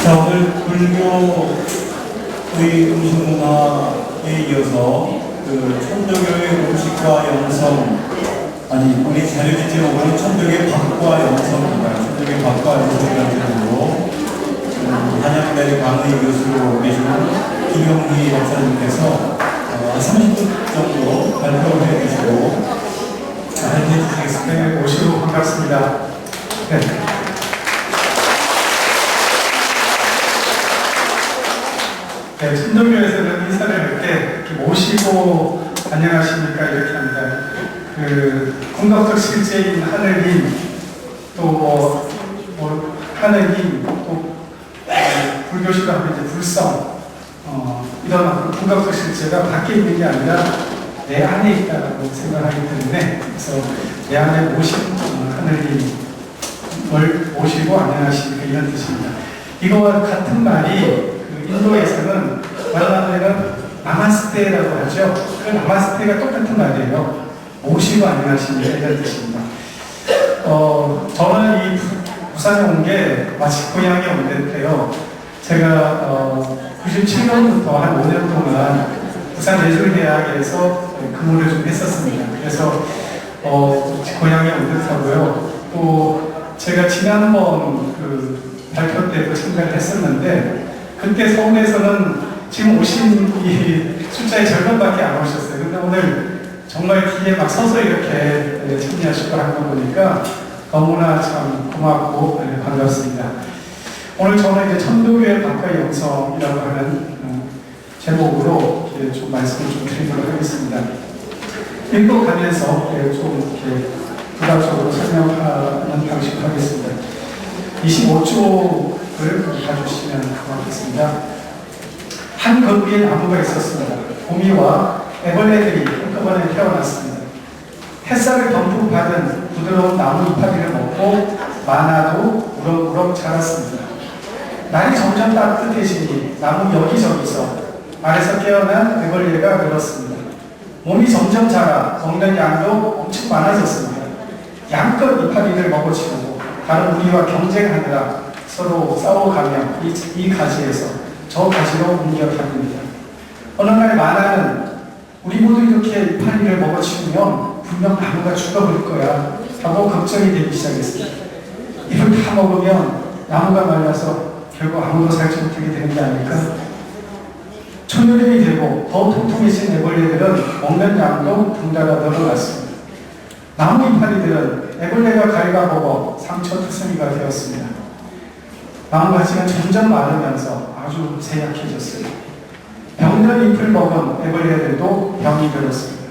자, 오늘 불교의 음식 문화에 이어서 천주교의 음식과 영성, 아니 우리 자료지 제목은 천주교의 밥과 영성입니다. 천주교의 밥과 영성이라는 제목으로 한양대 강의 교수로 계시는 김용희 박사님께서 30분 정도 발표를 해주시고 발표해 주시겠습니다. 네, 오시고 반갑습니다. 네. 네, 천주교에서는 인사를 할 때 이렇게 모시고 안녕하십니까 이렇게 합니다. 궁극적 실제인 하느님, 또 하느님, 또 불교식으로 하면 이제 불성, 이런 궁극적 실제가 밖에 있는 게 아니라 내 안에 있다고 생각하기 때문에, 그래서 내 안에 모신 하느님을 모시고 안녕하십니까 이런 뜻입니다. 이거와 같은 말이 인도에서는 말하자면 나마스테라고 하죠. 그 나마스테가 똑같은 말이에요. 모시고 안녕하십니까 이런 뜻입니다. 저는 이 부산에 온 게 마치 고향에 온 듯해요. 제가 97년부터 한 5년 동안 부산예술대학에서 근무를 좀 했었습니다. 그래서 고향에 온 듯하고요. 또 제가 지난번 발표 때도 참가를 했었는데, 그때 서울에서는 지금 오신 이 숫자의 절반밖에 안 오셨어요. 근데 오늘 정말 뒤에 막 서서 이렇게 참여하실 걸 한 거 보니까 너무나 참 고맙고 반갑습니다. 오늘 저는 이제 천도교의 밥과 영성이라고 하는 제목으로 좀 말씀을 좀 드리도록 하겠습니다. 읽어가면서 좀 이렇게 부가적으로 설명하는 방식으로 하겠습니다. 25쪽을 봐주시면 고맙겠습니다. 한 그루의 나무가 있었습니다. 곰이와 애벌레들이 한꺼번에 태어났습니다. 햇살을 덤뿍 받은 부드러운 나무 이파리를 먹고 많아도 우럭우럭 자랐습니다. 날이 점점 따뜻해지니 나무 여기저기서 알에서 깨어난 애벌레가 늘었습니다. 몸이 점점 자라 먹는 양도 엄청 많아졌습니다. 양껏 이파리를 먹어치우고 다른 우리와 경쟁하느라 서로 싸워가며 이 가지에서 저 가지로 옮겨갑니다. 어느 날 마나는 우리 모두 이렇게 이파리를 먹어치우면 분명 나무가 죽어버릴 거야 하고 걱정이 되기 시작했습니다. 이걸 다 먹으면 나무가 말라서 결국 아무도 살지 못하게 되는 게 아닐까? 초여름이 되고 더 통통해진 애벌레들은 먹는 양도 덩달아 늘어났습니다. 나무 이파리들은 애벌레가 갉아먹어 상처투성이가 되었습니다. 나무가지가 점점 마르면서 아주 쇠약해졌어요. 병든 잎을 먹은 애벌레들도 병이 들었습니다.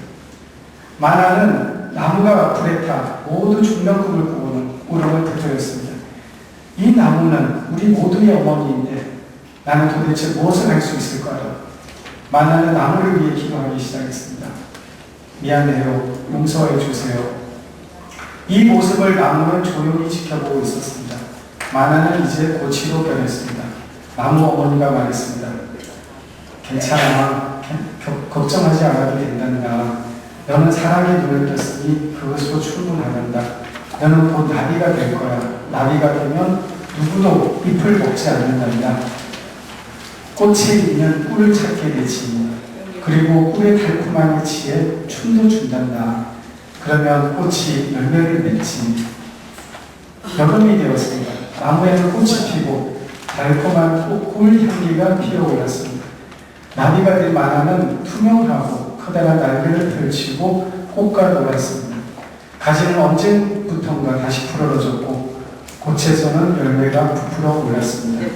마나는 나무가 불에 타 모두 죽는 꿈을 꾸고는 울음을 터뜨렸습니다. 이 나무는 우리 모두의 어머니인데 나는 도대체 무엇을 할 수 있을까요? 마나는 나무를 위해 기도하기 시작했습니다. 미안해요. 용서해 주세요. 이 모습을 나무는 조용히 지켜보고 있었습니다. 마나는 이제 고치로 변했습니다. 나무 어머니가 말했습니다. 괜찮아. 걱정하지 않아도 된단다. 너는 사랑의 눈을 떴으니 그것으로 충분하단다. 너는 곧 나비가 될 거야. 나비가 되면 누구도 잎을 먹지 않는단다. 꽃에 있는 꿀을 찾게 되지. 그리고 꿀의 달콤한 위치에 춤도 춘단다. 그러면 꽃이 열매를 맺지. 여름이 되었습니다. 나무에는 꽃이 피고 달콤한 꿀 향기가 피어올랐습니다. 나비가 된 마나는 투명하고 커다란 날개를 펼치고 꽃과 놀았습니다. 가지는 언제부턴가 다시 푸르러졌고 꽃에서는 열매가 부풀어 올랐습니다.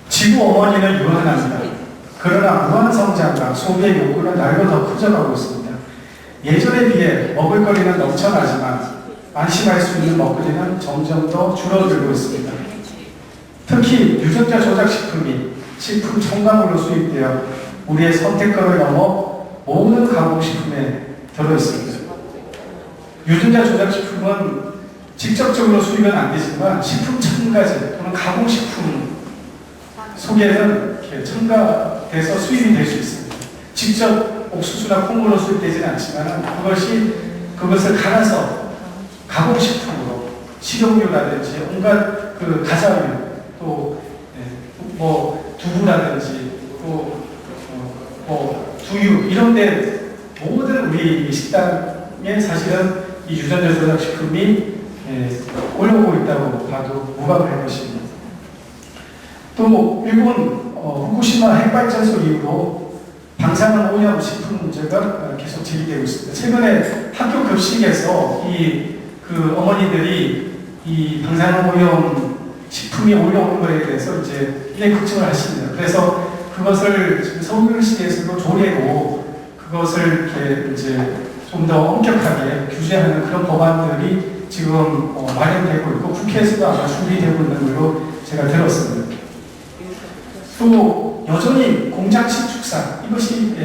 지구 어머니는 유한합니다. 그러나 무한 성장과 소비의 욕구는 날로 더 커져가고 있습니다. 예전에 비해 먹을거리는 넘쳐나지만 안심할 수 있는 먹거리는 점점 더 줄어들고 있습니다. 특히 유전자 조작 식품이 식품 첨가물로 수입되어 우리의 선택권을 넘어 모든 가공식품에 들어있습니다. 유전자 조작 식품은 직접적으로 수입은 안 되지만 식품 첨가제 또는 가공식품 속에는 이렇게 첨가돼서 수입이 될 수 있습니다. 직접 옥수수나 콩으로 수입되지는 않지만 그것을 갈아서 가공식품으로 식용유라든지 온갖 가자류 또 뭐 두부라든지 또 뭐 두유 이런데 모든 우리 식당에 사실은 이 유전자 조작 식품이 올라오고 있다고 봐도 무방할 것입니다. 또 일본 후쿠시마 핵발전소 이후로 방사능 오염 식품 문제가 계속 제기되고 있습니다. 최근에 학교 급식에서 그 어머니들이 이 방사능 오염 식품이 올라오는 것에 대해서 이제 굉장히 걱정을 하십니다. 그래서 그것을 지금 서울시에서도 조례로 그것을 이렇게 이제 좀 더 엄격하게 규제하는 그런 법안들이 지금 마련되고 있고 국회에서도 아마 준비되고 있는 걸로 제가 들었습니다. 또 여전히 공장식 축산 이것이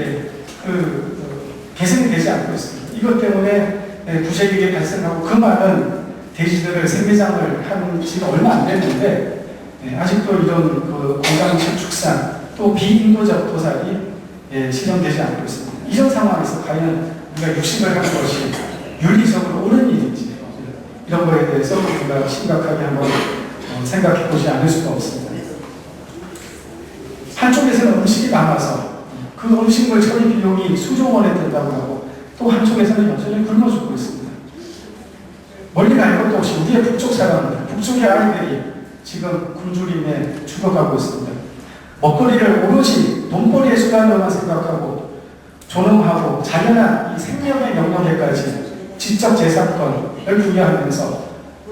개선이 되지 않고 있습니다. 이것 때문에 부작용이 발생하고 그 많은 돼지들을 생매장을 한 지가 얼마 안 됐는데 아직도 이런 그 공장식 축산 또 비인도적 도살이 실현되지 않고 있습니다. 이런 상황에서 과연 우리가 육식을 하는 것이 윤리적으로 옳은 일인지 이런 거에 대해서 우리가 심각하게 한번 생각해 보지 않을 수가 없습니다. 한쪽에서는 음식이 남아서 그 음식물 처리 비용이 수조 원에 든다고 하고 또 한쪽에서는 여전히 굶어 죽고 있습니다. 멀리 갈 것도 없이 우리의 북쪽 사람들, 북쪽의 아이들이 지금 굶주림에 죽어가고 있습니다. 먹거리를 오롯이 돈벌이의 수단으로만 생각하고 존엄하고 자연한 이 생명의 영역에까지 지적 재산권을 부여하면서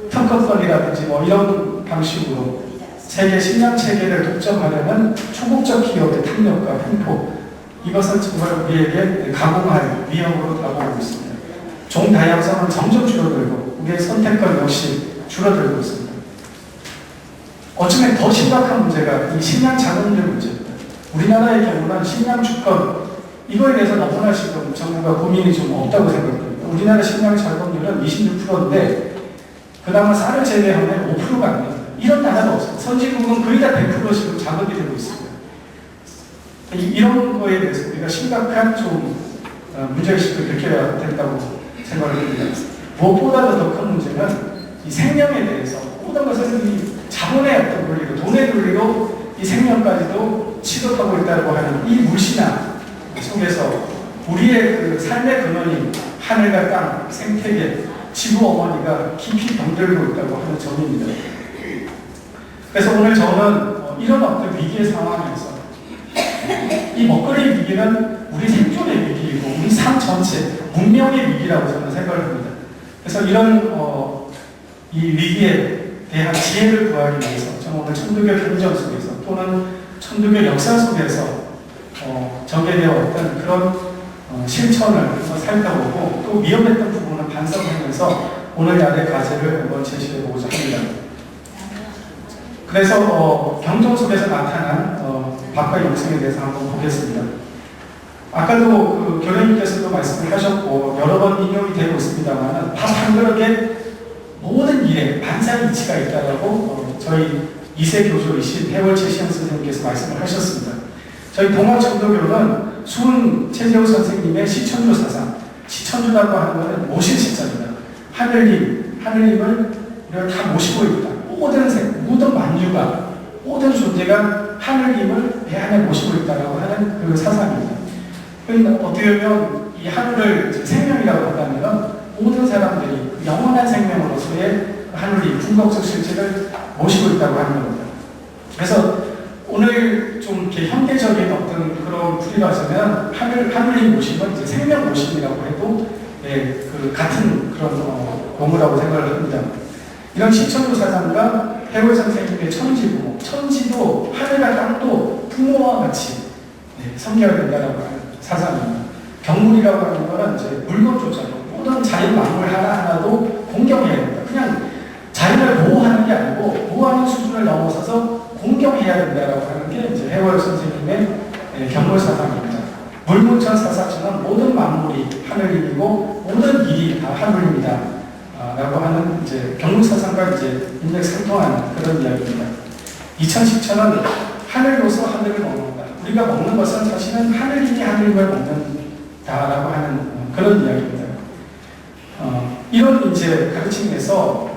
특허권이라든지 뭐 이런 방식으로 세계 식량 체계를 독점하려는 초국적 기업의 탐욕과 횡포 이것은 정말 우리에게 가공할 위험으로 다가오고 있습니다. 종 다양성은 점점 줄어들고 우리의 선택권 역시 줄어들고 있습니다. 어쩌면 더 심각한 문제가 이 식량 자금률 문제입니다. 우리나라의 경우는 식량 주권 이거에 대해서 너무나 지금 정부가 고민이 좀 없다고 생각합니다. 우리나라 식량 자금률은 26%인데 그 다음은 쌀을 제외하면 5%가 안 됩니다. 이런 나라가 없습니다. 선진국은 거의 다 100% 지금 작업이 되고 있습니다. 이런 거에 대해서 우리가 심각한 좀 문제의식을 느껴야 된다고 생각을 합니다. 무엇보다도 더 큰 문제는 이 생명에 대해서 모든 것을 이 자본의 어떤 논리로, 돈의 논리로 이 생명까지도 취급하고 있다고 하는 이 물신화 속에서 우리의 그 삶의 근원인 하늘과 땅, 생태계, 지구 어머니가 깊이 병들고 있다고 하는 점입니다. 그래서 오늘 저는 이런 어떤 위기의 상황에서 이 먹거리 위기는 우리 생존의 위기이고 우리 삶 전체, 문명의 위기라고 저는 생각을 합니다. 그래서 이런 이 위기에 대한 지혜를 구하기 위해서 저는 오늘 천주교 경전 속에서 또는 천주교 역사 속에서 전개되어 왔던 그런 실천을 살펴보고 또 위험했던 부분을 반성하면서 오늘날의 과제를 한번 제시해 보고자 합니다. 그래서 경전 속에서 나타난 밥과 영생에 대해서 한번 보겠습니다. 아까도 그 교수님께서도 말씀을 하셨고 여러 번 인용이 되고 있습니다만 밥 한 그릇에 모든 일에 만사의 이치가 있다라고 저희 2세 교조이신 해월채 시현 선생님께서 말씀을 하셨습니다. 저희 동학천도교는 수은 최재호 선생님의 시천주 사상, 시천주라고 하는 것은 모실 시자입니다. 하늘님을 우리가 다 모시고 있다. 모든 만유가, 모든 존재가 하늘님을 배 안에 모시고 있다라고 하는 그 사상입니다. 그러니까 어떻게 보면 이 하늘을 생명이라고 한다면 모든 사람들이 영원한 생명으로서의 하늘이 궁극적 실체를 모시고 있다고 하는 겁니다. 그래서 오늘 좀 이렇게 현대적인 어떤 그런 풀이로 하자면 하늘이 모심은 이제 생명 모심이라고 해도 그 같은 그런 공부라고 생각을 합니다. 이런 시천주 사상과 해골 선생님의 천지고 천지도 하늘과 땅도 부모와 같이 섬겨야 된다라고 하는 사상입니다. 경물이라고 하는 거는 이제 물건조차도 모든 자연 만물 하나하나도 공경해야 된다. 그냥 자연을 보호하는 게 아니고 보호하는 수준을 넘어서서 공경해야 된다라고 하는 게 이제 해월 선생님의 경물 사상입니다. 물문천 사사처럼 모든 만물이 하늘이고 모든 일이 다 하늘입니다. 라고 하는 이제 경물 사상과 이제 일맥상통하는 그런 이야기입니다. 2010천은 하늘로서 하늘을 먹는다. 우리가 먹는 것은 사실은 하늘이니 하늘을 먹는다라고 하는 그런 이야기입니다. 이런 이제 가르침에서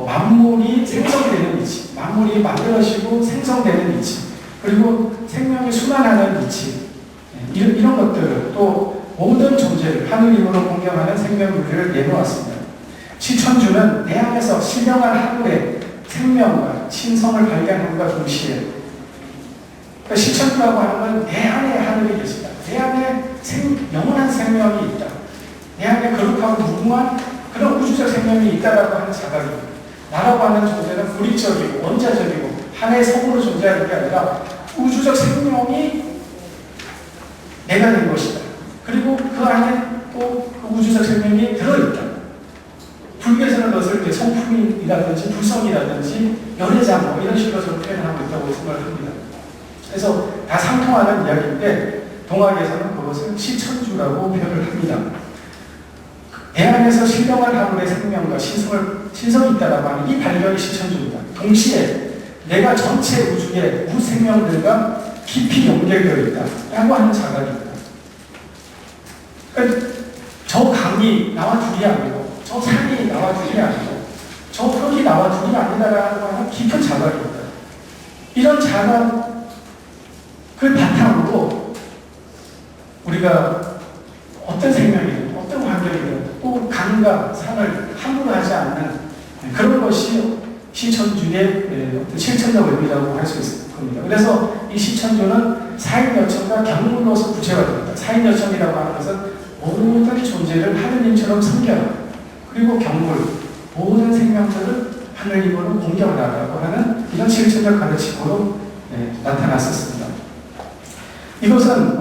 만물이 생성되는 이치, 만물이 만물이 만들어지고 생성되는 이치, 그리고 생명이 순환하는 이치, 이런 것들을 또 모든 존재를 하늘 힘으로 공경하는 생명윤리를 내놓았습니다. 시천주는 내 안에서 신령한 하늘의 생명과 신성을 발견함과 동시에, 그러니까 시천주라고 하는 건 내 안에 하늘이 계시다. 내 안에 영원한 생명이 있다. 내 안에 거룩하고 무궁한 그런 우주적 생명이 있다라고 하는 자각입니다. 나라고 하는 존재는 물리적이고 원자적이고 하나의 성으로 존재하는 게 아니라 우주적 생명이 내가 된 것이다. 그리고 그 안에 또 그 우주적 생명이 들어있다. 불교에서는 그것을 성품이라든지 불성이라든지 열애장 이런 식으로 표현하고 있다고 생각을 합니다. 그래서 다 상통하는 이야기인데 동학에서는 그것을 시천주라고 표현을 합니다. 내 안에서 신령한 하늘의 생명과 신성이 있다라고 하는 이 발견이 시천주입니다. 동시에 내가 전체 우주의 무생명들과 깊이 연결되어 있다라고 하는 자각입니다. 그러니까 저 강이 나와 둘이 아니고 저 산이 나와 둘이 아니고 저 흙이 나와 둘이 아니다라고 하는 깊은 자각입니다. 이런 자각을 바탕으로 우리가 어떤 생명이든 어떤 환경이든 꼭 강과 산을 함부로 하지 않는 그런 것이 시천주의 어떤 실천적 의미라고 할 수 있을 겁니다. 그래서 이 시천주는 사인여청과 경물로서 구체가 됩니다. 사인여청이라고 하는 것은 모든 존재를 하느님처럼 섬겨라. 그리고 경물, 모든 생명들을 하느님으로 공경하라고 하는 이런 실천적 가르침으로 나타났었습니다. 이것은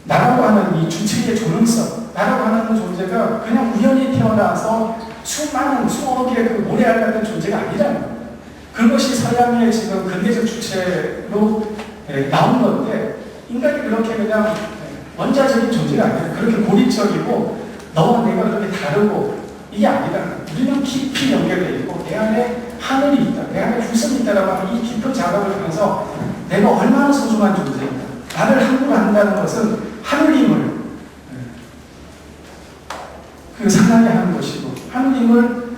나라고 하는 이 주체의 존엄성, 나라고 하는 존재가 그냥 우연히 태어나서 수많은 수억 개의 그 모래알 같은 존재가 아니라는 겁니다. 그것이 서양의 지금 근대적 주체로 나온 건데 인간이 그렇게 그냥 원자적인 존재가 아니라 그렇게 고립적이고 너와 내가 그렇게 다르고 이게 아니라 우리는 깊이 연결되어 있고 내 안에 하늘이 있다, 내 안에 불성이 있다라고 하는 이 깊은 자각을 하면서 내가 얼마나 소중한 존재인가, 나를 함부로 한다는 것은 하느님을 상하게 하는 것이고 하느님을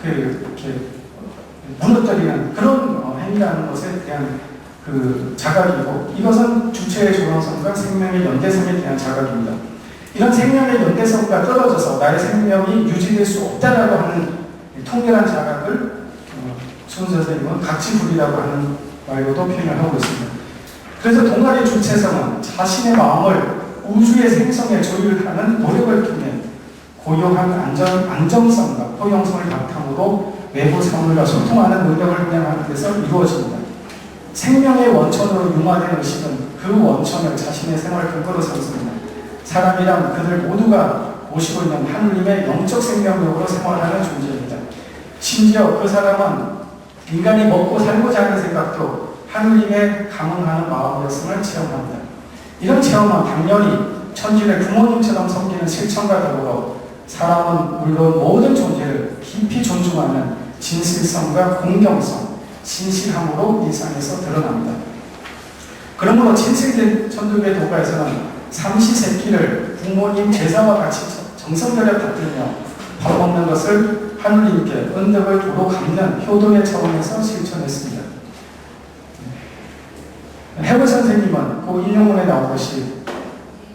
이렇게 무너뜨리는 그런 행위라는 것에 대한 그 자각이고 이것은 주체의 존엄성과 생명의 연대성에 대한 자각입니다. 이런 생명의 연대성과 떨어져서 나의 생명이 유지될 수 없다라고 하는 통렬한 자각을 손 선생님은 각지불이라고 하는 말로도 표현을 하고 있습니다. 그래서 동아리의 주체성은 자신의 마음을 우주의 생성에 조율하는 노력을 통해 고요한 안정성과 포용성을 바탕으로 외부 사물과 소통하는 노력을 함양하는 데서 이루어집니다. 생명의 원천으로 융화된 의식은 그 원천을 자신의 생활 근거로 삼습니다. 사람이란 그들 모두가 모시고 있는 하느님의 영적 생명력으로 생활하는 존재입니다. 심지어 그 사람은 인간이 먹고 살고자 하는 생각도 하느님의 감응하는 마음이었음을 체험합니다. 이런 체험은 당연히 천주의 부모님처럼 섬기는 실천과 더불어 사람은 물론 모든 존재를 깊이 존중하는 진실성과 공경성, 진실함으로 일상에서 드러납니다. 그러므로 진실된 천주교 도가에서는 삼시세끼를 부모님 제사와 같이 정성들여 받들며 밥 먹는 것을 하느님께 은덕을 도로 갚는 효도의 차원에서 실천했습니다. 해부 선생님은 그 인용문에 나오듯이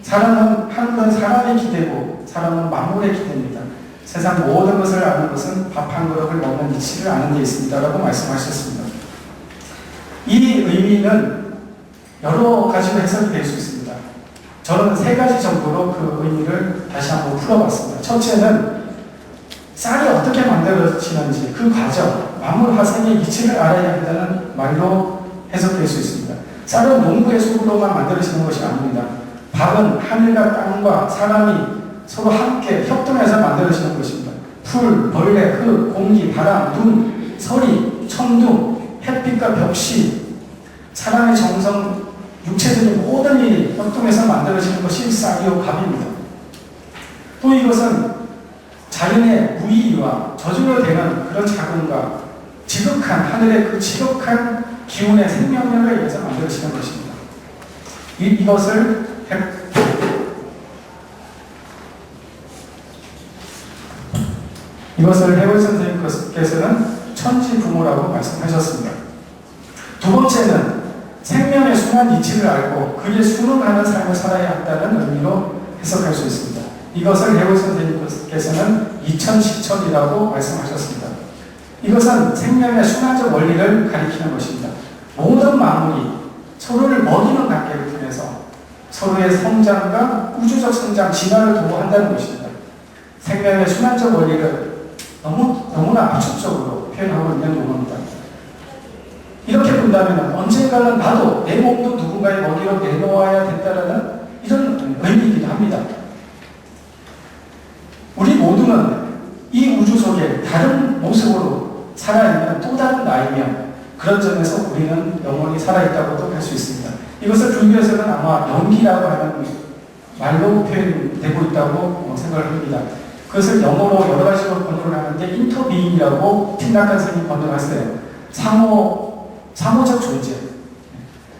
사람은 한 번 사람이 기대고 사람은 만물의 기대입니다. 세상 모든 것을 아는 것은 밥 한 그릇을 먹는 이치를 아는 데 있습니다라고 말씀하셨습니다. 이 의미는 여러 가지로 해석이 될 수 있습니다. 저는 세 가지 정도로 그 의미를 다시 한번 풀어봤습니다. 첫째는 쌀이 어떻게 만들어지는지 그 과정, 만물 화생의 이치를 알아야 한다는 말로 해석될 수 있습니다. 쌀은 농부의 손으로만 만들어지는 것이 아닙니다. 밥은 하늘과 땅과 사람이 서로 함께 협동해서 만들어지는 것입니다. 풀, 벌레, 흙, 공기, 바람, 눈, 서리, 천둥, 햇빛과 벽시, 사람의 정성, 육체적인 모든 일이 협동해서 만들어지는 것이 쌀이요 밥입니다. 또 이것은 자연의 무의와 저주로 되는 그런 자금과 지극한 하늘의 그 지극한 기운의 생명력에 의해서 만들어지는 것입니다. 이것을 해월 선생님께서는 천지 부모라고 말씀하셨습니다. 두 번째는 생명의 순한 이치를 알고 그에 순응하는 삶을 살아야 한다는 의미로 해석할 수 있습니다. 이것을 해월 선생님께서는 이천시천이라고 말씀하셨습니다. 이것은 생명의 순환적 원리를 가리키는 것입니다. 모든 만물이 서로를 먹이는 관계를 통해서 서로의 성장과 우주적 성장, 진화를 도모한다는 것입니다. 생명의 순환적 원리를 너무나 압축적으로 표현하고 있는 용어입니다. 이렇게 본다면 언젠가는 나도 내 몸도 누군가의 먹이로 내놓아야 된다는 이런 의미이기도 합니다. 우리 모두는 이 우주 속에 다른 모습으로 살아있는 또 다른 나이며 그런 점에서 우리는 영원히 살아있다고도 할 수 있습니다. 이것을 불교에서는 아마 영기라고 하는 말로 표현되고 있다고 생각을 합니다. 그것을 영어로 여러 가지로 번역을 하는데 인터비잉이라고 틴나칸 선생님이 번역했어요. 상호적 존재.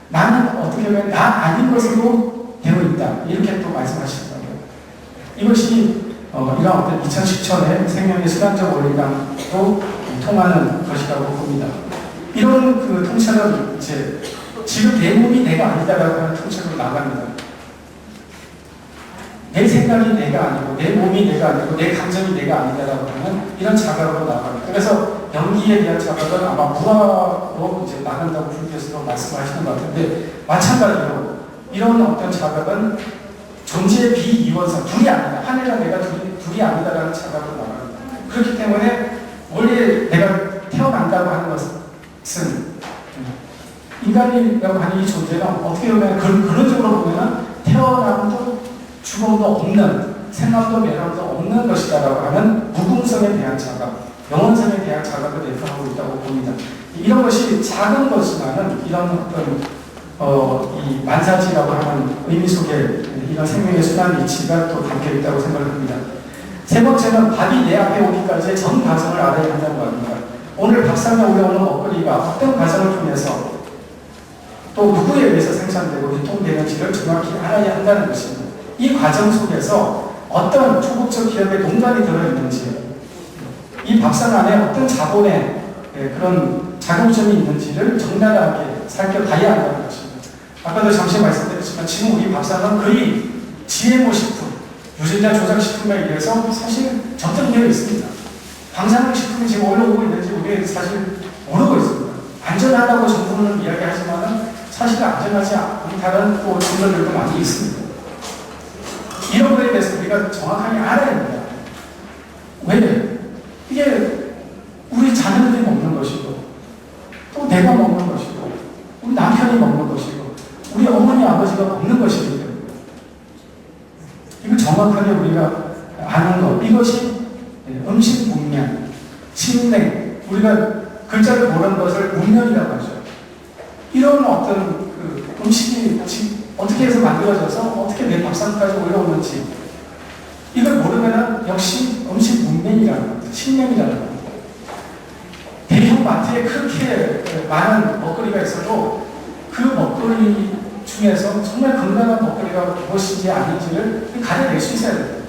나는 어떻게 보면 나 아닌 것으로 되어 있다. 이렇게 또 말씀하시더라고요. 이것이 이런 어떤 2010년의 생명의 순환적 원리랑도 통하는 것이라고 봅니다. 이런 그 통찰은 이제 지금 내 몸이 내가 아니다라고 하는 통찰로 나갑니다. 내 생각이 내가 아니고 내 몸이 내가 아니고 내 감정이 내가 아니다라고 하는 이런 자각으로 나갑니다. 그래서 영기에 대한 자각은 아마 무화로 이제 나간다고 불교에서 말씀하시는 것 같은데 마찬가지로 이런 어떤 자각은 존재의 비이원성, 둘이 아니다. 하늘과 내가 둘이 아니다라는 자각으로 나갑니다. 그렇기 때문에 원래 내가 태어난다고 하는 것은 인간이라고 하는 이 존재는 어떻게 보면 그런 식으로 보면 태어남도 죽음도 없는, 생남도 매력도 없는 것이다라고 하는 무궁성에 대한 자각, 영원성에 대한 자각을 내포하고 있다고 봅니다. 이런 것이 작은 것이지만은 이런 어떤 이 만사지라고 하는 의미 속에 이런 생명의 순환 이치가 또 담겨 있다고 생각합니다. 세 번째는 밥이 내 앞에 오기까지의 전 과정을 알아야 한다는 겁니다. 오늘 밥상에 올라오는 먹거리가 어떤 과정을 통해서 또 누구에 의해서 생산되고 유통되는지를 정확히 알아야 한다는 것입니다. 이 과정 속에서 어떤 초국적 기업의 농간이 들어있는지, 이 밥상 안에 어떤 자본의 그런 작용점이 있는지를 적나라하게 살펴가야 한다는 것입니다. 아까도 잠시 말씀드렸지만 지금 우리 밥상은 거의 GMO 식품, 유전자 조작 식품에 의해서 사실 점점되어 있습니다. 방사능 식품이 지금 올라오고 있는지 우리 사실 모르고 있습니다. 안전하다고 정부는 이야기하지만 사실 안전하지 않다는 또 증거들도 많이 있습니다. 이런 거에 대해서 우리가 정확하게 알아야 합니다. 왜? 이게 우리 자녀들이 먹는 것이고 또 내가 먹는 것이고 우리 남편이 먹는 것이고 우리 어머니 아버지가 먹는 것이기 때문에 이걸 정확하게 우리가 아는 것, 이것이 음식 문명, 침냉, 우리가 글자를 모르는 것을 문명이라고 하죠. 이런 어떤 그 음식이 어떻게 해서 만들어져서 어떻게 내 밥상까지 올라오는지 이걸 모르면 역시 음식 문명이라는 겁니다. 식명이라는 겁니다. 대형 마트에 그렇게 많은 먹거리가 있어도 그 먹거리 중에서 정말 건강한 먹거리가 무엇인지 아닌지를 가려낼 수 있어야 됩니다.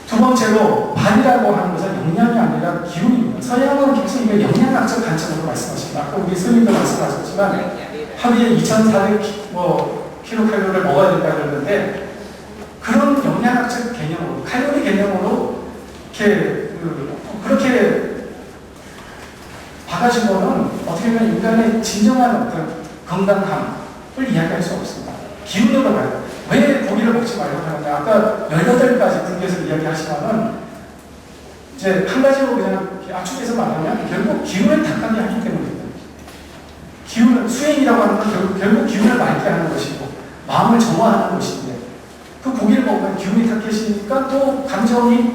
두 번째로 밥이라고 하는 것은 영양이 아니라 기운입니다. 서양은 계속 이걸 영양학적 관점으로 말씀하십니다. 아까 우리 스님도 말씀하셨지만 하루에 2,400kcal를 먹어야 된다고 그러는데 그런 영양학적 개념으로, 칼로리 개념으로 그렇게 봐가신 거는 어떻게 보면 인간의 진정한 어떤 건강함을 이야기할 수 없습니다. 기운으로 봐요. 왜 고기를 먹지 말라고 하는데 아까 18가지 분께서 이야기하시면은 이제 한 가지로 그냥 압축해서 말하면 결국 기운을 탁하게 하기 때문입니다. 기운을, 수행이라고 하는 건 결국 기운을 맑게 하는 것이고 마음을 정화하는 것인데 그 고기를 먹으면 기운이 탁해지니까 또 감정이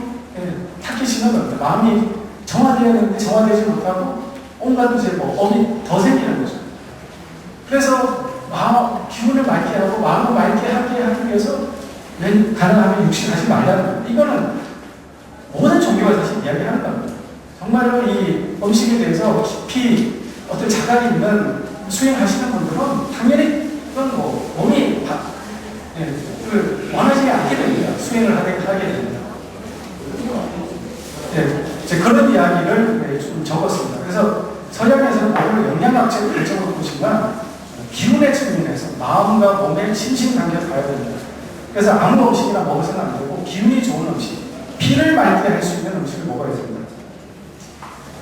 탁해지는 겁니다. 마음이 정화되어야 되는데 정화되지 못하고 온갖 이제 업이 더 생기는 거죠. 그래서 기운을 맑게 하고 마음을 맑게 하게 하기 위해서 가능하면 육신하지 말라는 겁니다. 이거는 모든 종교가 사실 이야기하는 겁니다. 정말로 이 음식에 대해서 깊이 어떤 자각이 있는 수행하시는 분들은 당연히 그건 몸이 원하지 않게 됩니다. 수행을 하게 됩니다. 이제 그런 이야기를 좀 적었습니다. 그래서 서양에서는 모두를 영양학적 결정을 보시면 기운의 측면에서 마음과 몸의 심신관계를 봐야 됩니다. 그래서 아무 음식이나 먹어서는 안 되고 기운이 좋은 음식, 피를 맑게 할 수 있는 음식을 먹어야 됩니다.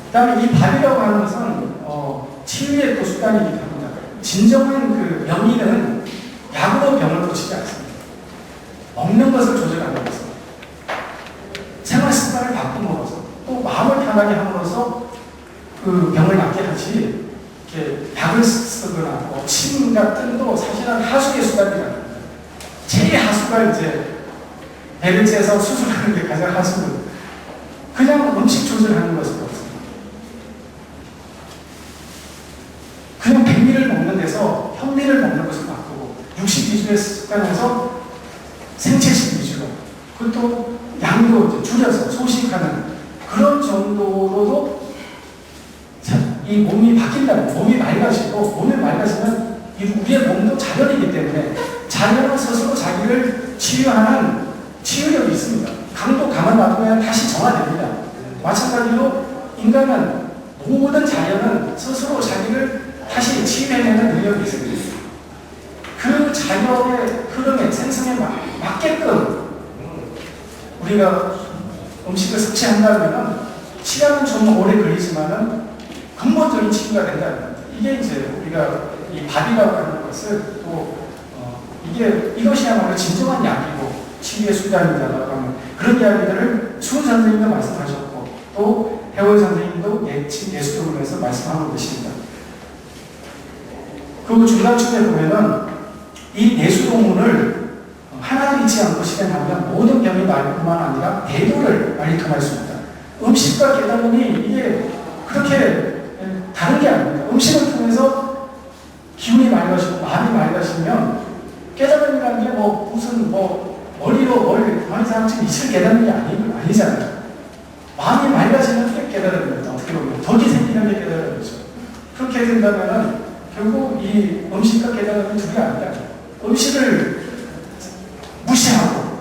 그 다음에 이 밥이라고 하는 것은 치유의 또 수단이기도 합니다. 진정한 그 병인은 약으로 병을 고치지 않습니다. 먹는 것을 조절하는 것입니다. 생활 습관을 바꾸면서 또 마음을 편하게 함으로써 그 병을 낫게 하지, 이렇게 약을 쓰거나 침 같은 도 사실은 하수의 수단이라는 겁니다. 제일 하수가 이제 배를 째서 수술하는 게 가장 하수고, 그냥 음식 조절하는 것은 없습니다. 그냥 백미를 먹는 데서 현미를 먹는 것을 바꾸고, 육식 위주의 습관에서 생채식 위주로, 그것도 양도 이제 줄여서 소식하는 그런 정도로도 이 몸이 바뀐다는, 몸이 맑아지고, 몸이 맑아지면 우리의 몸도 자연이기 때문에 자연은 스스로 자기를 치유하는 치유력이 있습니다. 강도 가만 놔두면 다시 정화됩니다. 마찬가지로 인간은, 모든 자연은 스스로 자기를 다시 치유해내는 능력이 있습니다. 그 자연의 흐름에, 생성에 맞게끔 우리가 음식을 섭취한다면 시간은 좀 오래 걸리지만은 근본적인 치유가 된다는 겁니다. 이게 이제 우리가 이 밥이라고 하는 것을 또 이것이야말로 진정한 약이고 치유의 수단이다라고 하는 그런 이야기들을 수은 선생님도 말씀하셨고, 또 해월 선생님도 예수도문에서 말씀하는 것입니다. 그리고 중간쯤에 보면은 이 예수도문을 하나도 잊지 않고 실행하면 모든 병이 나을 뿐만 아니라 대도를 말리통할 수 있다. 음식과 깨달음이 이게 그렇게 다른 게 아닙니다. 음식을 통해서 기운이 맑아지고 마음이 맑아지면 깨달음이라는 게 무슨 머리로 많은 사람처럼 있을 깨달음이 아니잖아요. 마음이 맑아지는 게 깨달음입니다. 어떻게 보면 덕이 생기는 게 깨달음이죠. 그렇게 된다면은 결국 이 음식과 깨달음이 둘이 아니다. 음식을 무시하고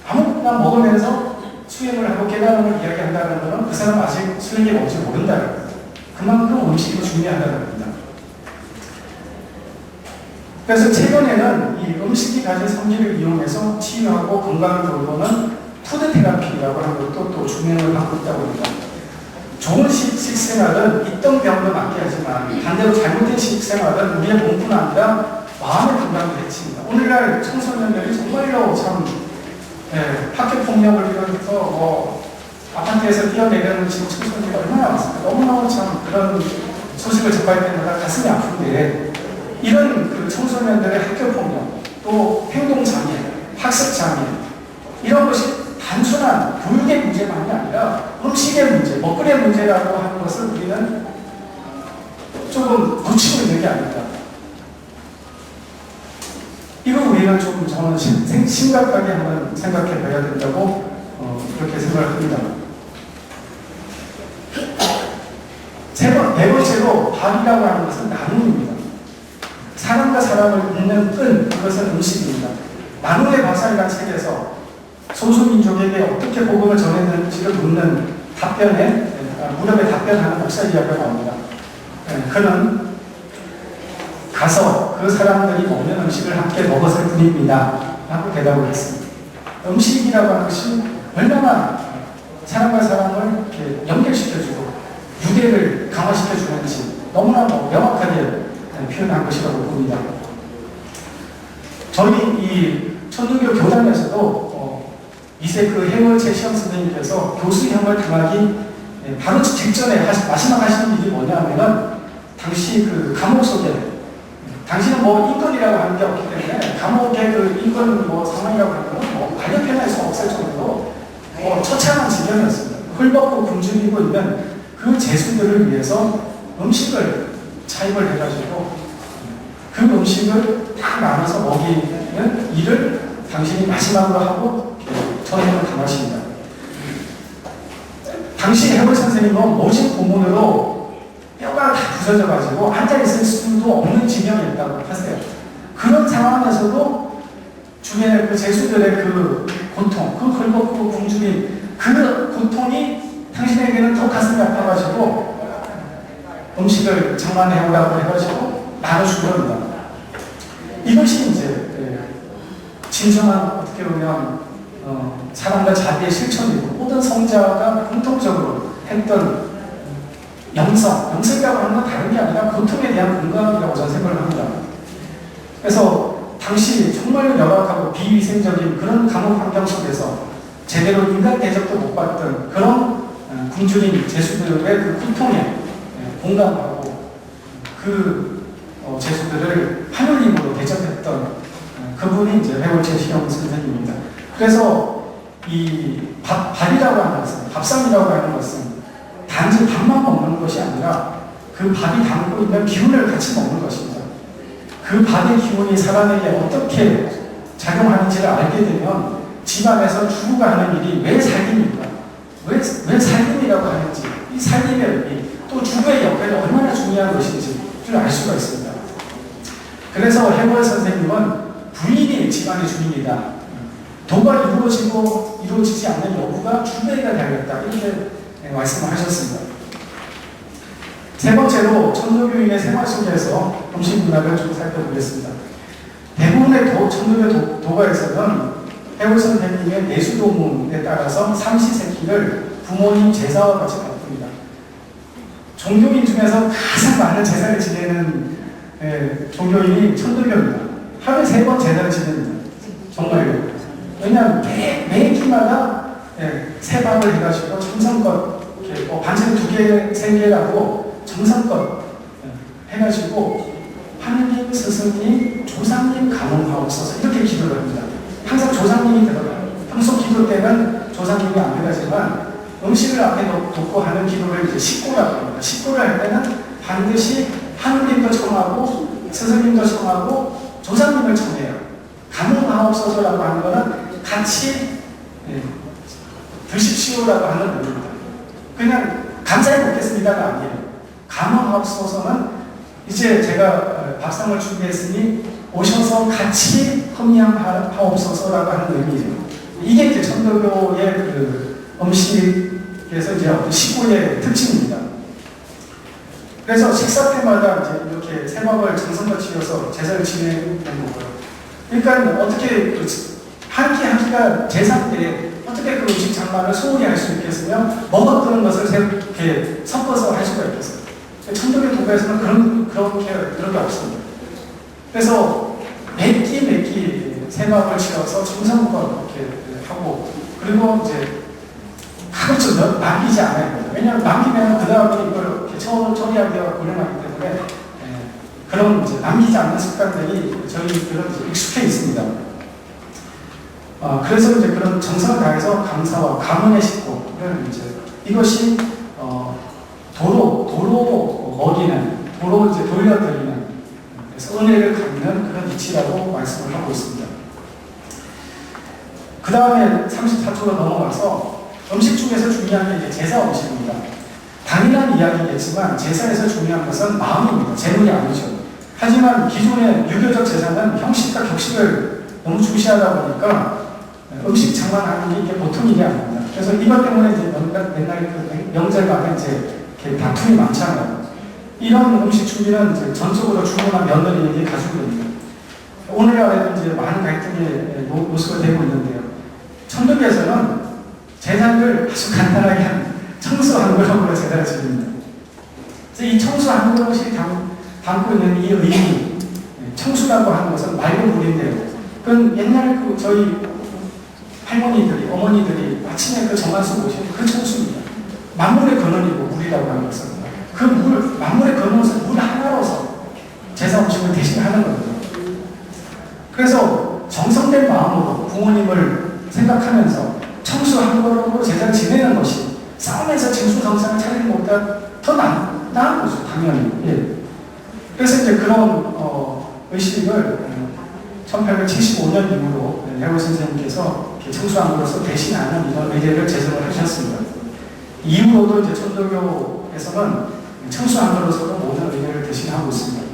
아무거나 먹으면서 수행을 하고 깨달음을 이야기한다는 것은 그 사람 아직 수행이 뭔지 모른다는 겁니다. 그만큼 음식이 중요하다는 겁니다. 그래서 최근에는 이 음식이 가진 성질을 이용해서 치유하고 건강을 돌보는 푸드 테라피라고 하는 것도 또 주명을 받고 있다고 합니다. 좋은 식생활은 있던 병도 낫게 하지만 반대로 잘못된 식생활은 우리의 몸뿐 아니라 마음의 건강을 해칩니다. 오늘날 청소년들이 정말로 참 학교 폭력을 비롯해서 아파트에서 뛰어내리는 지금 청소년들이 얼마나 많습니까? 너무너무 참 그런 소식을 접할 때마다 가슴이 아픈데, 이런 그 청소년들의 학교 폭력, 또 행동장애, 학습장애, 이런 것이 단순한 교육의 문제만이 아니라 음식의 문제, 먹거리의 문제라고 하는 것을 우리는 조금 놓치고 있는 게 아닐까. 이거 우리는 좀 저는 심각하게 한번 생각해 봐야 된다고 그렇게 생각을 합니다. 네 번째로 밥이라고 하는 것은 나눔입니다. 사람과 사람을 잇는 끈, 그것은 음식입니다. 나눔의 박사라는 책에서 소수민족에게 어떻게 복음을 전했는지를 묻는 무렵에 답변하는 목사 이야기가 나옵니다. 그는 가서 그 사람들이 먹는 음식을 함께 먹었을 뿐입니다 라고 대답을 했습니다. 음식이라고 하는 것이 얼마나 사람과 사람을 이렇게 연결시켜주고 유대를 강화시켜주는지 너무나 명확하게 표현한 것이라고 봅니다. 저희 이 천주교 교단에서도 이제 그 해월제 시험 선생님께서 교수형을 당하기 바로 직전에 마지막 하시는 일이 뭐냐면은, 당시 그 감옥 속에, 당시는 인권이라고 하는 게 없기 때문에 감옥의 그 인권 상황이라고 하는 건 반려편할 수 없을 정도로 처참한 지경이었습니다. 헐벗고 굶주리고 있는 그 죄수들을 위해서 음식을 차입을 해가지고 그 음식을 다 나눠서 먹이는 일을 당신이 마지막으로 하고 전행을 당하십니다. 당시 해월 선생님은 모진 고문으로 뼈가 다 부서져가지고 앉아있을 수도 없는 지경이었다고 하세요. 그런 상황에서도 주변의 그 죄수들의 그 고통, 그 헐벗고 굶주린 그 고통이 당신에게는 더 가슴이 아파가지고 음식을 장만해오라고 해가지고 나눠준 겁니다. 이것이 이제 진정한 어떻게 보면 사랑과 자비의 실천이고 모든 성자가 공통적으로 했던 영성이라고 하는 건 다른 게 아니라 고통에 대한 공감이라고 저는 생각을 합니다. 그래서 당시 정말 열악하고 비위생적인 그런 감옥 환경 속에서 제대로 인간 대접도 못 받던 그런 굶주린 제수들의 그 고통에 공감하고 그 제수들을 하늘님으로 대접했던 그분이 이제 해골체 시영 선생님입니다. 그래서 이 밥이라고 하는 것은, 밥상이라고 하는 것은 단지 밥만 먹는 것이 아니라 그 밥이 담고 있는 기운을 같이 먹는 것입니다. 그 밥의 기운이 사람에게 어떻게 작용하는지를 알게 되면 집안에서 주부가 하는 일이 왜 살림입니까? 왜 살림이라고 하는지, 이 살림의 의미, 또 주부의 역할이 얼마나 중요한 것인지를 알 수가 있습니다. 그래서 해골 선생님은 부인이 집안의 주인이다. 도가 이루어지지 않는 여부가 주배가 되겠다. 이렇게 말씀을 하셨습니다. 세 번째로 천도교인의 생활 속에서 음식 문화를 좀 살펴보겠습니다. 대부분의 천도교 도가에서는 해골 선생님의 내수도문에 따라서 삼시세끼를 부모님 제사와 같이 바꿉니다. 종교인 중에서 가장 많은 제사를 지내는 종교인이 천도교입니다. 하루에 3번 제사를 지냅니다. 정말요. 왜냐하면 매 끼마다 세밥을 해가지고 정성껏 반찬 2개, 3개라고 정성껏 해가지고 하느님, 스승님, 조상님 감흥하옵소서 이렇게 기도를 합니다. 항상 조상님이 들어가요. 평소 기도 때는 조상님이 안 들어가지만 음식을 앞에 놓고 하는 기도를 이제 식구라고 합니다. 식구를 할 때는 반드시 하느님도 청하고 스승님도 청하고 조상님을 청해요. 감흥하옵소서라고 하는 거는 같이 드십시오라고 하는 의미입니다. 그냥 감사히 먹겠습니다가 아니에요. 감흥하옵소서는 이제 제가 밥상을 준비했으니 오셔서 같이 섭리하옵소서라고 하는 의미죠. 이게 이제 천도교의 그 음식에서 이제 식구의 특징입니다. 그래서 식사 때마다 이제 이렇게 세밥을 정성껏 지어서 제사를 지내는 거고요. 그러니까 어떻게 한 끼가 제사인데 어떻게 그 음식 장만을 소홀히 할 수 있겠으며 먹었던 것을 이렇게 섞어서 할 수가 있겠어요. 천도교 도가에서는 그런 게 없습니다. 그래서 몇 끼 세밥을 지어서 정성껏 이렇게 하고 그리고 이제 가급적 남기지 않아요. 왜냐하면 남기면 그 다음에 이걸 이렇게 처리하기가 곤란하기 때문에 그런 이제 남기지 않는 습관들이 저희들은 이제 익숙해 있습니다. 그래서 이제 그런 정성을 다해서 감사와 감언의 식구를 이제 이것이 도로 먹이는, 도로 이제 돌려드리는, 그래서 은혜를 갚는 그런 이치라고 말씀을 하고 있습니다. 그 다음에 34초로 넘어가서 음식 중에서 중요한 게 이제 제사 음식입니다. 당연한 이야기겠지만 제사에서 중요한 것은 마음입니다. 재물이 아니죠. 하지만 기존의 유교적 제사는 형식과 격식을 너무 중시하다 보니까 음식 장만하는 게 이게 보통 일이 아닙니다. 그래서 이것 때문에 이제 맨날 그 명절마다 이제 이렇게 다툼이 많잖아요. 이런 음식 준비는 이제 전적으로 주문한 며느리에게 가지고 있습니다. 오늘날에도 이제 많은 갈등의 요소가 되고 있는데요. 천도교에서는 제사를 아주 간단하게 한 청수 한 그릇으로 제사를 지냅니다. 그래서 이 청수 한 그릇이 담고 있는 이 의미, 청수라고 하는 것은 맑은 물인데요. 그건 옛날 저희 할머니들이, 어머니들이 아침에 그 정한수 보시는 그 청수입니다. 만물의 근원이고 물이라고 하는 것은 그 만물의 근원은 물 하나로서 제사 음식을 대신하는 겁니다. 그래서 정성된 마음으로 부모님을 생각하면서 청수 한 그릇으로 제사를 지내는 것이 싸움에서 진수성찬을 차리는 것보다 더 나은 거죠, 당연히. 예. 그래서 이제 그런 의식을 1875년 이후로 해골 선생님께서 청수함으로써 대신하는 이런 의례를 제정을 하셨습니다. 이후로도 이제 천도교에서는 청수함으로서도 모든 의례를 대신하고 있습니다.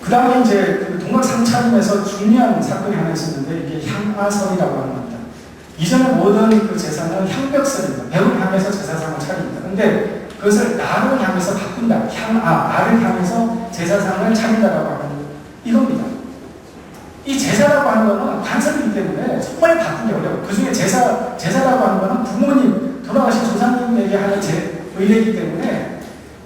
그 다음에 이제 동학상차림에서 중요한 사건이 하나 있었는데 이게 향화설이라고 하는 겁니다. 이전의 모든 그 제사는 향벽설입니다. 배를 향해서 제사상을 차립니다. 근데 그것을 나를 향해서 바꾼다. 나를 향해서 제사상을 차린다라고 하는 이겁니다. 이 제사라고 하는 거는 간섭이기 때문에 정말 바꾸기 어려워요. 그 중에 제사라고 하는 거는 부모님, 돌아가신 조상님에게 하는 의례이기 때문에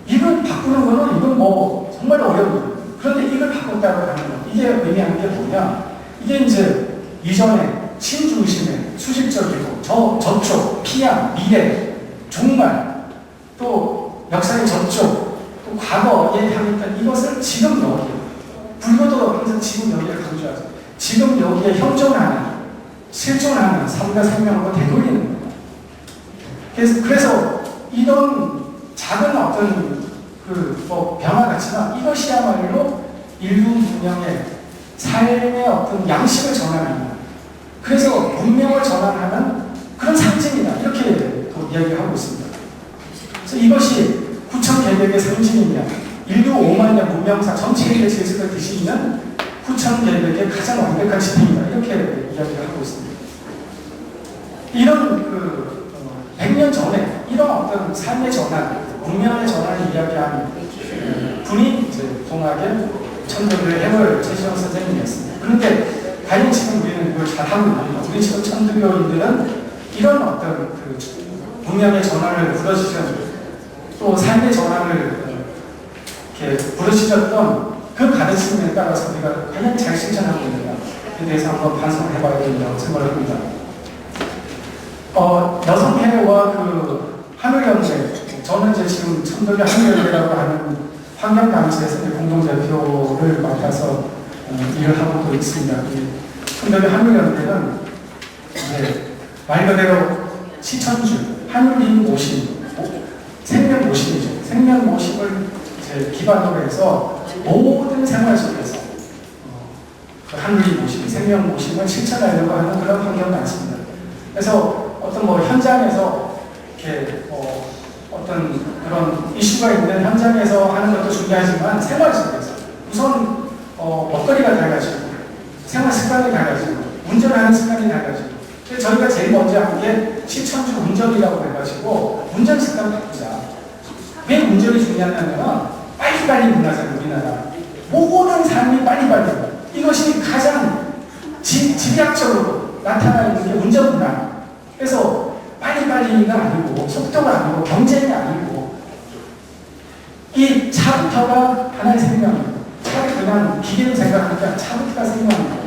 이걸 바꾸는 거는 이건 뭐 정말 어려워요. 그런데 이걸 바꿨다고 하는 거, 이게 의미하는 게 뭐냐? 이게 이제 이전에 신중심의 수직적이고 저쪽, 피양, 미래, 종말, 또 역사의 저쪽, 또 과거에 향했던 이것을 지금 여기, 불교도 항상 지금 여기를 강조하죠. 지금 여기에 현존하는, 실존하는 삶과 생명으로 되돌리는 거예요. 그래서 이런 작은 어떤 변화 같지만 이것이야말로 인류 문명의 삶의 어떤 양식을 전환하는, 그래서 문명을 전환하는 그런 상징이다. 이렇게 또 이야기를 하고 있습니다. 그래서 이것이 9,000계백의 상징이냐, 인류 5만 년 문명사 전체의 질서를 드시는 9,000계백의 가장 완벽한 지탱이다. 이렇게 이야기를 하고 있습니다. 이런 100년 전에 이런 어떤 삶의 전환, 문명의 전환을 이야기하는 분이 이제 동학의 천도교의 해월 최시영 선생님이었습니다. 그런데 과연 지금 우리는 이걸 잘하고 있는가? 우리 지금 천도교인들은 이런 어떤 문명의 전환을 부르시는, 또 삶의 전환을 이렇게 부르시셨던 그 가르침에 따라서 우리가 과연 잘 실천하고 있는가에 대해서 한번 반성을 해봐야 된다고 생각을 합니다. 여성회와 하늘연대, 저는 이제 지금 천도교 하늘연대라고 하는 환경단체에서 공동대표를 맡아서 일을 하고 있습니다. 천도교 하늘연대는 이제 말 그대로 시천주, 하늘이 모신, 생명 모심이죠. 생명 모심을 이제 기반으로 해서 모든 생활 속에서 하늘이 모심, 생명 모심을 실천하려고 하는 그런 환경단체입니다. 그래서 어떤 현장에서 이렇게 어떤 그런 이슈가 있는 현장에서 하는 것도 중요하지만 생활 속에서 우선 먹거리가 달라지고 생활 습관이 달라지고 운전하는 습관이 달라지고, 저희가 제일 먼저 한 게 시천주 운전이라고 해가지고 운전 습관 바꾸자. 왜 운전이 중요하냐면 빨리빨리 문화잖아요. 우리나라 모든 삶이 빨리빨리, 이것이 가장 집약적으로 나타나 있는 게 운전 문화. 그래서 빨리빨리가 아니고 속도가 아니고 경쟁이 아니고 이 차부터가 하나의 생명이에요. 차를 그냥 기계로 생각하니까 차부터가 생명이에요.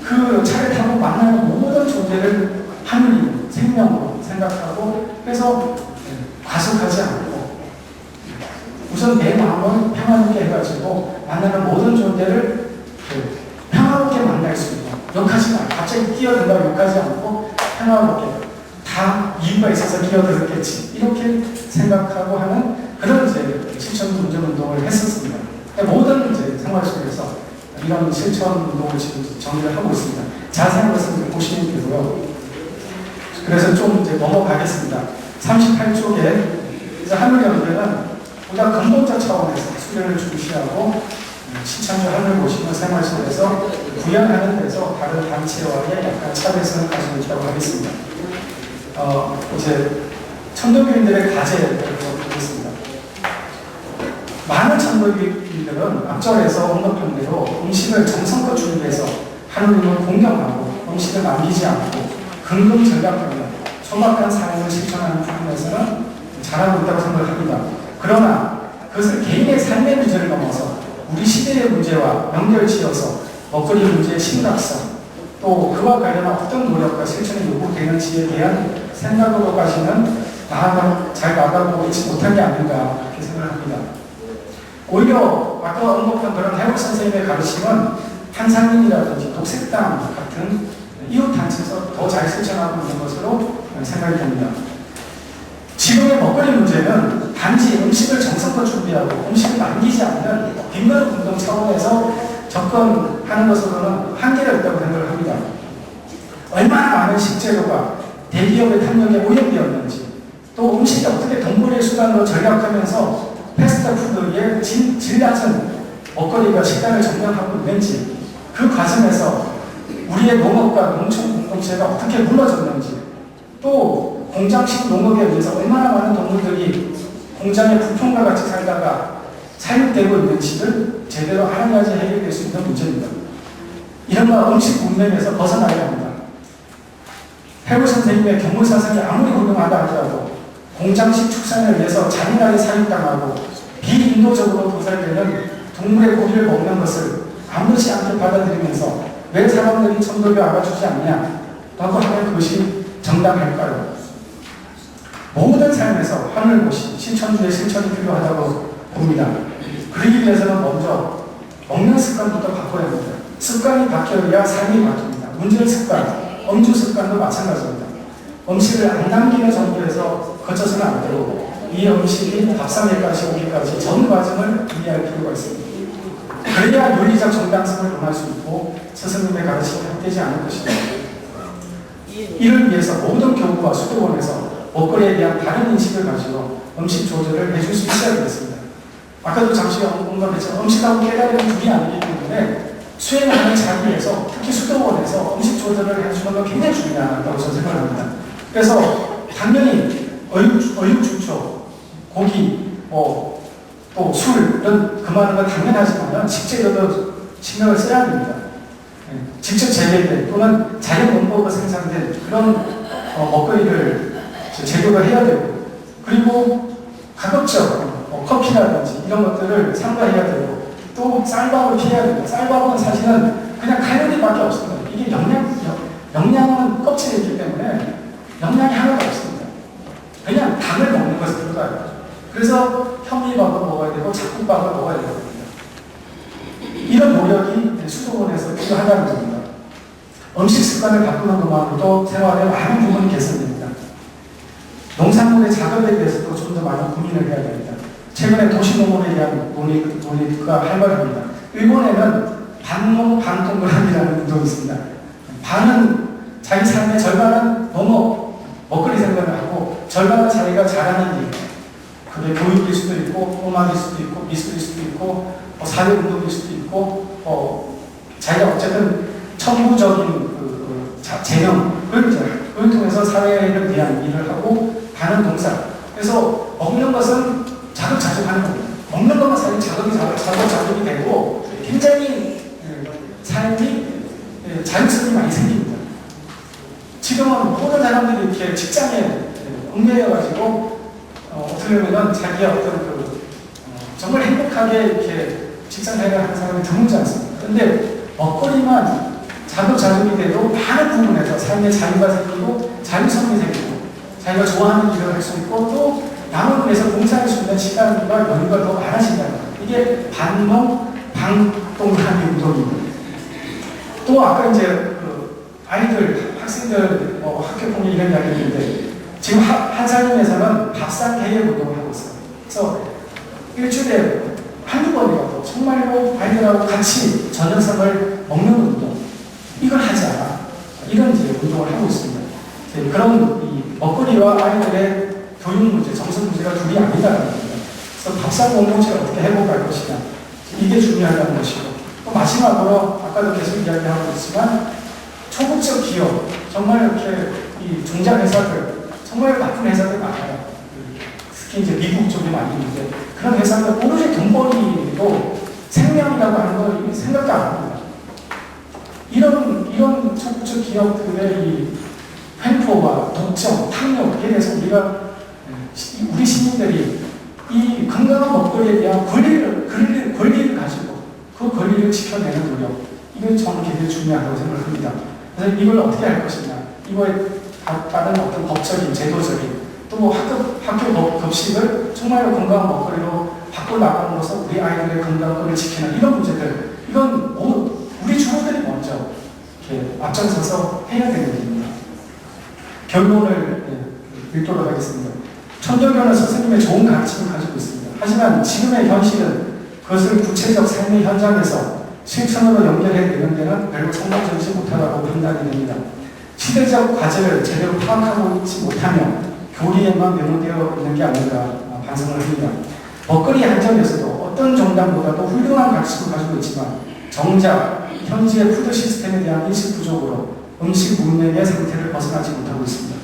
그 차를 타고 만나는 모든 존재를 하늘이 생명으로 생각하고, 그래서 과속하지 않고 우선 내 마음을 평화롭게 해가지고 만나는 모든 존재를 평화롭게 만날 수 있고, 욕하지 않고 갑자기 끼어든다고 욕하지 않고 평화롭게, 다 이유가 있어서 끼어들었겠지 이렇게 생각하고 하는 그런 이제 실천 운전 운동을 했었습니다. 모든 이제 생활 속에서 이런 실천 운동을 지금 정리를 하고 있습니다. 자세한 것은 보시면 되고요. 그래서 좀 이제 넘어가겠습니다. 38쪽에 하늘연대는 보다 근본적 차원에서 수련을 중시하고 시천주 하늘 보시는 생활 속에서 구현하는 데서 다른 단체와의 약간 차별성을 가지고 있다고 하겠습니다. 이제 천도교인들의 과제를 보겠습니다. 많은 천도교인들은 앞절에서 언급한 대로 음식을 정성껏 준비해서 하느님을 공경하고 음식을 남기지 않고 근근절약하며 소박한 삶을 실천하는 부분에서는 잘하고 있다고 생각합니다. 그러나 그것을 개인의 삶의 문제를 넘어서 우리 시대의 문제와 연결지어서 먹거리 문제의 심각성, 또 그와 관련한 어떤 노력과 실천이 요구되는지에 대한 생각으로까지는 잘 나가고 있지 못한 게 아닌가 그렇게 생각합니다. 오히려 아까 언급한 그런 해월 선생님의 가르침은 한상인이라든지 독색당 같은 이웃단체에서 더 잘 실천하고 있는 것으로 생각이 됩니다. 지금의 먹거리 문제는 단지 음식을 정성껏 준비하고 음식을 남기지 않는 빈면 운동 차원에서 접근하는 것으로는 한계가 있다고 생각을 합니다. 얼마나 많은 식재료가 대기업의 탐욕에 오염되었는지, 또 음식이 어떻게 동물의 수단으로 전략하면서 패스트푸드의 질 낮은 먹거리가 식단을 점령하고 있는지, 그 과정에서 우리의 농업과 농촌 공동체가 어떻게 무너졌는지, 또 공장식 농업에 의해서 얼마나 많은 동물들이 공장의 부품과 같이 살다가 사육되고 있는지를 제대로 하나까지 해결될 수 있는 문제입니다. 이른바 음식 문명에서 벗어나야 합니다. 해부 선생님의 경무사상이 아무리 훌륭하다 하더라도 공장식 축산에 의해서 잔인하게 사육당하고 비인도적으로 도살되는 동물의 고기를 먹는 것을 아무렇지 않게 받아들이면서 왜 사람들이 천도교 알아주지 않냐 라고 하면 그것이 정당할까요? 모든 삶에서 하늘보시, 신천주의 실천이 필요하다고 봅니다. 그러기 위해서는 먼저 먹는 습관부터 바꿔야 합니다. 습관이 바뀌어야 삶이 바뀝니다. 문제의 습관, 음주 습관도 마찬가지입니다. 음식을 안 남기는 정도에서 거쳐서는 안 되고 이 음식이 밥상에까지 오기까지 전 과정을 이해할 필요가 있습니다. 그래야 윤리적 정당성을 논할 수 있고 스승님의 가르침이 헛되지 않을 것입니다. 이를 위해서 모든 교구와 수도원에서 먹거리에 대한 다른 인식을 가지고 음식 조절을 해줄 수 있어야 되겠습니다. 아까도 잠시 언급했지만 음식하고 깨달음은 둘이 아니기 때문에 수행하는 자리에서 특히 수도원에서 음식 조절을 해주는 건 굉장히 중요하다고 저는 생각합니다. 그래서 당연히 어육주초, 고기, 또 술은 금하는 건 당연하지만 식재료도 신경을 써야 됩니다. 직접 재배된 또는 자연 원법으로 생산된 그런 먹거리를 제조를 해야 되고, 그리고 가급적 커피라든지 이런 것들을 삼가해야 되고, 또 쌀밥을 피해야 됩니다. 쌀밥은 사실은 그냥 칼로리밖에 없습니다. 이게 영양은 껍질에 있기 때문에 영양이 하나도 없습니다. 그냥 당을 먹는 것을 들어가요. 그래서 현미밥을 먹어야 되고 잡곡밥을 먹어야 됩니다. 이런 노력이 수도원에서 필요하다는 겁니다. 음식 습관을 바꾸는 것만으로도 생활에 많은 부분이 개선됩니다. 농산물의 작업에 대해서도 좀 더 많은 고민을 해야 됩니다. 최근에 도시농업에 대한 논의가 활발합니다. 일본에는 반농 반동그라미라는 운동이 있습니다. 반은 자기 삶의 절반은 농업, 먹거리 생각을 하고 절반은 자기가 잘하는 일, 그게 교육일 수도 있고 음악일 수도 있고 미술일 수도 있고 사회운동일 수도 있고 자기가 어쨌든 천부적인 재능을 통해서 사회를 위한 일을 하고 반은 동사. 그래서 먹는 것은 자극자족하는 겁니다. 먹는 것만 사실 자극이 되고 굉장히 삶이 자율성이 많이 생깁니다. 지금은 모든 사람들이 이렇게 직장에 얽매여가지고 어떻게 보면 자기의 어떤 정말 행복하게 이렇게 직장 생활을 하는 사람이 드물지 않습니다. 그런데 먹거리만 자극자족이 돼도 많은 부분에서 삶의 자유가 생기고 자율성이 생기고 자기가 좋아하는 일을 할 수 있고 또 남을 위해서 봉사할 수 있는 시간과 여유가 더 많아진다는 거예요. 이게 반농 방동하는 운동입니다. 또 아까 이제 아이들, 학생들 학교 폭력 이런 이야기 했는데 지금 한살림에서는 밥상 개혁 운동을 하고 있어요. 그래서 일주일에 한두 번이라도 정말로 아이들하고 같이 저녁상을 먹는 운동, 이걸 하자. 이런 이제 운동을 하고 있습니다. 그런 이 먹거리와 아이들의 교육 문제, 정서 문제가 둘이 아니다라는 겁니다. 그래서 밥상 공동체를 어떻게 해볼까 것이냐, 이게 중요하다는 것이고, 또 마지막으로 아까도 계속 이야기하고 있지만 초국적 기업, 정말 이렇게 이 중장 회사들, 정말 나쁜 회사들 많아요. 특히 이제 미국 쪽이 많이 있는데 그런 회사들 오로지 돈벌이도 생명이라고 하는 걸 생각도 안 합니다. 이런 초국적 기업들의 이 횡포와 독점, 탐욕에 대해서 우리 시민들이 이 건강한 먹거리에 대한 권리를 가지고 그 권리를 지켜내는 노력, 이건 저는 굉장히 중요하다고 생각합니다. 그래서 이걸 어떻게 할 것이냐, 이거에 따른 어떤 법적인, 제도적인, 또 학교 급식을 정말 건강한 먹거리로 바꿔 나감으로써 우리 아이들의 건강을 지키는 이런 문제들, 이건 우리 주부들이 먼저 이렇게 앞장서서 해야 되는 일입니다. 결론을 읽도록 하겠습니다. 천도교는 스승님의 좋은 가르침을 가지고 있습니다. 하지만 지금의 현실은 그것을 구체적 삶의 현장에서 실천으로 연결해내는 데는 별로 성공적이지 못하다고 판단이 됩니다. 시대적 과제를 제대로 파악하고 있지 못하며 교리에만 매몰되어 있는 게 아닌가 반성을 합니다. 먹거리 한정에서도 어떤 정당보다도 훌륭한 가르침을 가지고 있지만 정작 현지의 푸드 시스템에 대한 인식 부족으로 음식 문명의 상태를 벗어나지 못하고 있습니다.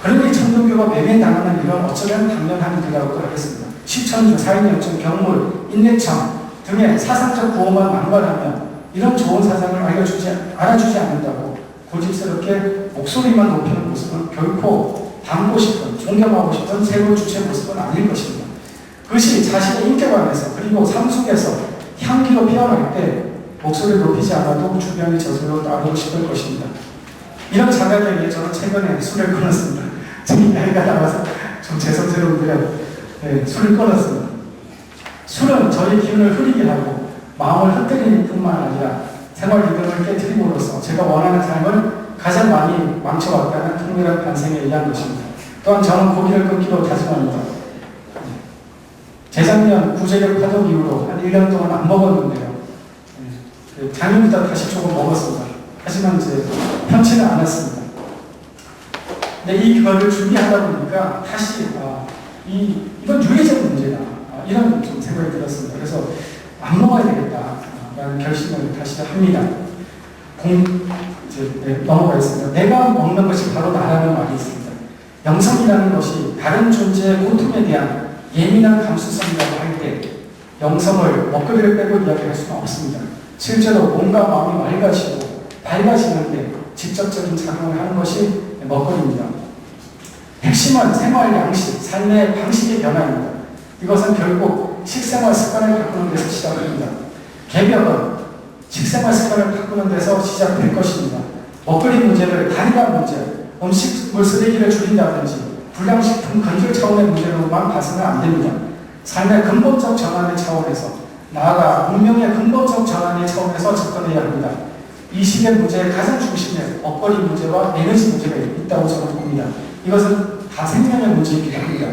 그러니 천도교가 매매당하는 이런 어쩌면 당연한 일이라고 하겠습니다. 시천주, 사인연청, 경물, 인내청 등의 사상적 구호만 만발하면 이런 좋은 사상을 알아주지 않는다고 고집스럽게 목소리만 높이는 모습은 결코 닮고 싶은, 존경하고 싶은 새로운 주체의 모습은 아닐 것입니다. 그것이 자신의 인격 안에서 그리고 삶 속에서 향기로 피어날 때 목소리를 높이지 않아도 주변이 저절로 따르고 싶을 것입니다. 이런 자각에 의해 저는 최근에 술을 끊었습니다. 지금 나이가 나와서 좀 죄송스러운데요. 네, 술을 끊었습니다. 술은 저의 기운을 흐리게 하고 마음을 흩뜨리는 뿐만 아니라 생활 리듬을 깨뜨림으로써 제가 원하는 삶을 가장 많이 망쳐왔다는 통렬한 반성에 의한 것입니다. 또한 저는 고기를 끊기로 다짐합니다. 재작년 구제력 파동 이후로 한 1년 동안 안 먹었는데요. 작년부터 다시 조금 먹었습니다. 하지만 이제 편치는 않았습니다. 근데 이거를 준비하다 보니까 다시 이건 유해적 문제다. 이런 좀 생각이 들었습니다. 그래서 안 먹어야 되겠다라는 결심을 다시 합니다. 넘어가겠습니다. 내가 먹는 것이 바로 나라는 말이 있습니다. 영성이라는 것이 다른 존재의 고통에 대한 예민한 감수성이라고 할 때 영성을 먹거리를 빼고 이야기할 수는 없습니다. 실제로 몸과 마음이 맑아지고 밝아지는데 직접적인 작용을 하는 것이 먹거리입니다. 핵심은 생활 양식, 삶의 방식의 변화입니다. 이것은 결국 식생활 습관을 바꾸는 데서 시작됩니다. 개벽은 식생활 습관을 바꾸는 데서 시작될 것입니다. 먹거리 문제를 단일한 문제, 음식물 쓰레기를 줄인다든지 불량식품 건설 차원의 문제로만 봐서는 안 됩니다. 삶의 근본적 전환의 차원에서 나아가 문명의 근본적 전환의 차원에서 접근해야 합니다. 이 시대 문제의 가장 중심에 먹거리 문제와 에너지 문제가 있다고 저는 봅니다. 이것은 다 생명의 문제이기도 합니다.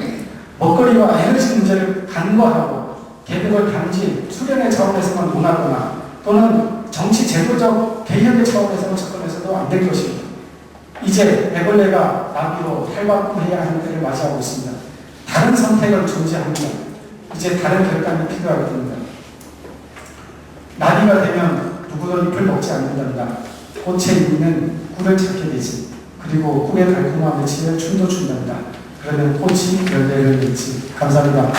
먹거리와 에너지 문제를 간과하고 개벽을 단지 수련의 차원에서만 논하거나 또는 정치 제도적 개혁의 차원에서만 접근해서도 안 될 것입니다. 이제 애벌레가 나비로 탈바꿈해야 하는 때를 맞이하고 있습니다. 다른 선택은 존재합니다. 이제 다른 결단이 필요하게 됩니다. 나비가 되면 누구도 잎을 먹지 않는답니다. 꽃에 있는 꿀을 찾게 되지. 그리고 꿀의 달콤한 매치에 춤도 춘답니다. 그러면 꽃이 열매를 맺지. 감사합니다.